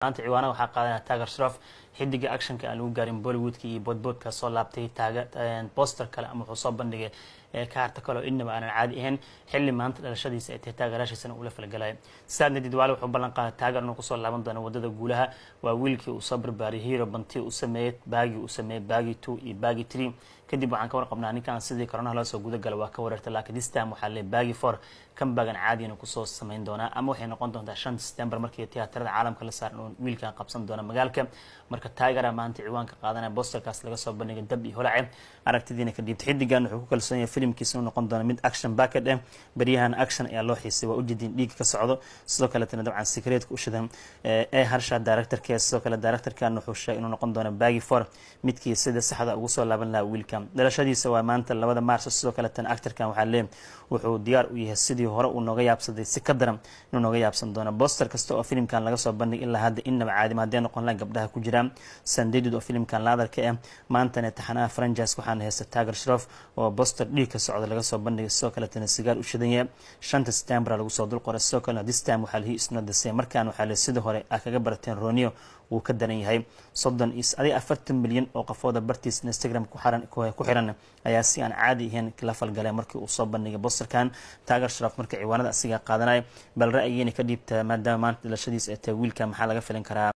maanta ciwaanaha waxaa qaadanaya Tiger Shroff xidiga actionka aan lagu gaarin Bollywoodka iyo boodboodka soo laabtay taaga poster kale ama wuxuu soo bandhigay kaarta kale oo inaba aan caadi ahayn xilli maanta dhalashadiisa ay tahay taageeraashiisana uu la falgalay saadnadid walaal wuxuu ballan qaaday Tiger inuu ku soo laaban doono wadada guulaha waa wiilkii uu soo barbaariyay hero banti uu sameeyay baagi 2 iyo baagi 3 kadib waxaan ka warqabnaa ninkan sidii corona la soo guda galay waa ka wareertay laakiin this time waxa la baagi 4 kan bagan caadi inuu ku soo sameyn doona ama waxay noqon doontaa 5 September markii tiyaatarada caalamka la saaran wiilkan qabsan doona magaalka marka Tiger maanta ciwaanka qaadanaya posterkaas laga soo bandhigay dab iyo holac aragtidiina ka dibta xidigan wuxuu ku kalsoon yahay filimkiisa inuu noqon doono mid action packed bariyahan action ayaa loo xiisay waa u jidin dhiig ka socdo sidoo kale tan dabcan secretka u shidan harsha directorka sidoo kale directorkan wuxuu sheegay inuu noqon doono baagi 4 midkii sida saxda ugu soo laaban lahaa wiilkan dhalashadiisa waa maanta 2 Maarso sidoo kale tan actorkan waxa leeyahay wuxuu diyaar u yahay sidii hore uu nooga yaabsaday si ka daran inuu nooga yaabsan doono poster kasta oo filimkan laga soo bandhigay ilaa hadda inaba caadi ma hadee noqon la gabdhaha ku jiraan sandidid oo filimkan la adarka maantana taxanaha franchise waxaan haysta Tiger Shroff oo poster dhiig ka socda laga soo bandhigay sidoo kale tan sigaar u shidan yahay 5 September lagu soo dul qoray sidoo kale this time waxa la isna dasay markaan waxa la sidoo hore kaga barteen Ronio uu ka daran yahay 40 milyan oo qofooda bartiis Instagram ku xiran ayaa si aan caadi ahayn la falgalay markii uu soo bandhigay posterkan Tiger Shroff markii ciwaanada asiga qaadanay bal ra'yigeena ka dhiibta maadaama maanta dhalashadiisa ay tahay wiilka maxaa laga filan karaa